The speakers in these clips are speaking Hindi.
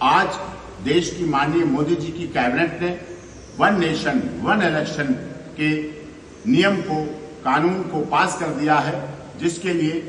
आज देश की माननीय मोदी जी की कैबिनेट ने वन नेशन वन इलेक्शन के नियम को, कानून को पास कर दिया है, जिसके लिए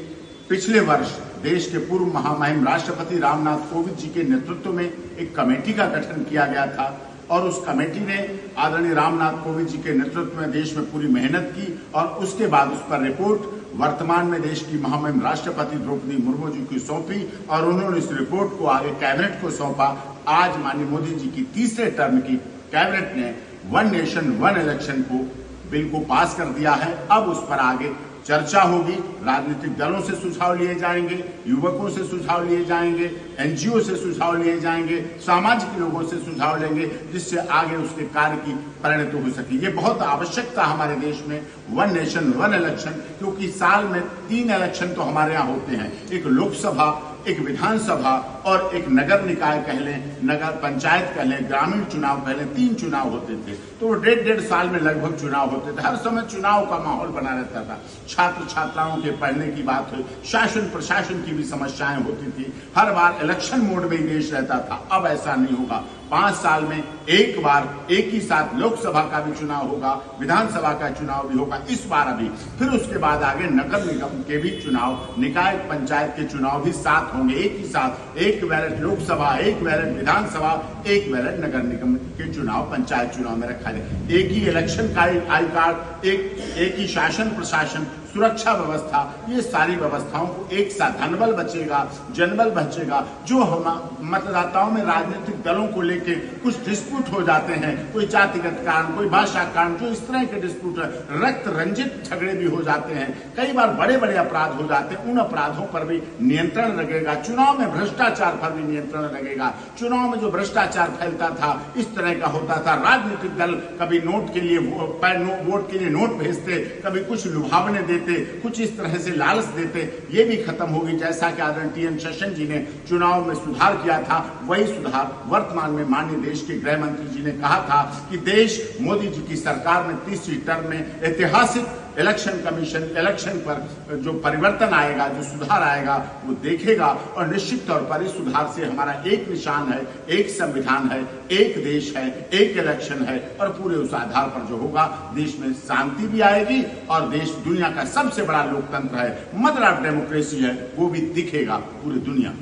पिछले वर्ष देश के पूर्व महामहिम राष्ट्रपति रामनाथ कोविंद जी के नेतृत्व में एक कमेटी का गठन किया गया था और उस कमेटी ने आदरणीय रामनाथ कोविंद जी के नेतृत्व में देश में पूरी मेहनत की और उसके बाद उस पर रिपोर्ट वर्तमान में देश की महामहिम राष्ट्रपति द्रौपदी मुर्मू जी को सौंपी और उन्होंने इस रिपोर्ट को आगे कैबिनेट को सौंपा। आज माननीय मोदी जी की तीसरे टर्म की कैबिनेट ने वन नेशन वन इलेक्शन को बिल को पास कर दिया है। अब उस पर आगे चर्चा होगी, राजनीतिक दलों से सुझाव लिए जाएंगे, युवकों से सुझाव लिए जाएंगे, एनजीओ से सुझाव लिए जाएंगे, सामाजिक लोगों से सुझाव लेंगे, जिससे आगे उसके कार्य की परिणति हो सके। ये बहुत आवश्यकता हमारे देश में वन नेशन वन इलेक्शन, क्योंकि साल में 3 इलेक्शन तो हमारे यहाँ होते हैं, एक लोकसभा, एक विधानसभा और एक नगर निकाय कह लें, नगर पंचायत कह लें, ग्रामीण चुनाव कह लें, 3 चुनाव होते थे। तो 1.5 साल में लगभग चुनाव होते थे। हर समय चुनाव का माहौल बना रहता था। छात्र छात्राओं के पढ़ने की बात हो, शासन प्रशासन की भी समस्याएं होती थी। हर बार इलेक्शन मोड में ही देश रहता था। अब ऐसा नहीं होगा। 5 साल में एक बार एक ही साथ लोकसभा का भी चुनाव होगा, विधानसभा का चुनाव भी होगा इस बार अभी। फिर उसके बाद आगे नगर निगम के भी चुनाव, निकाय पंचायत के चुनाव भी साथ होंगे एक ही साथ। एक बैलेट लोकसभा, एक बैलेट विधानसभा, एक बैलेट नगर निगम के चुनाव, पंचायत चुनाव में रखा जाए। एक ही इलेक्शन आई कार्ड, एक ही शासन प्रशासन, सुरक्षा व्यवस्था, ये सारी व्यवस्थाओं को एक साथ, धनबल बचेगा, जनबल बचेगा। जो हम मतदाताओं में राजनीतिक दलों को लेके कुछ डिस्प्यूट हो जाते हैं, कोई जातिगत कारण, कोई भाषा कारण, जो इस तरह के डिस्प्यूट, रक्त रंजित झगड़े भी हो जाते हैं, कई बार बड़े बड़े अपराध हो जाते हैं, उन अपराधों पर भी नियंत्रण लगेगा। चुनाव में भ्रष्टाचार पर भी नियंत्रण लगेगा। चुनाव में जो भ्रष्टाचार फैलता था, इस तरह का होता था, राजनीतिक दल कभी वोट के लिए नोट भेजते, कभी कुछ लुभावने देते, कुछ इस तरह से लालच देते, ये भी खत्म होगी। जैसा कि आदरणीय टी.एन. शेषन जी ने चुनाव में सुधार किया था, वही सुधार वर्तमान में माननीय देश के गृह मंत्री जी ने कहा था कि देश मोदी जी की सरकार में तीसरी टर्म में ऐतिहासिक इलेक्शन कमीशन, इलेक्शन पर जो परिवर्तन आएगा, जो सुधार आएगा, वो देखेगा और निश्चित तौर पर इस सुधार से हमारा एक निशान है, एक संविधान है, एक देश है, एक इलेक्शन है और पूरे उस आधार पर जो होगा देश में शांति भी आएगी और देश दुनिया का सबसे बड़ा लोकतंत्र है, मदर ऑफ डेमोक्रेसी है, वो भी दिखेगा पूरी दुनिया।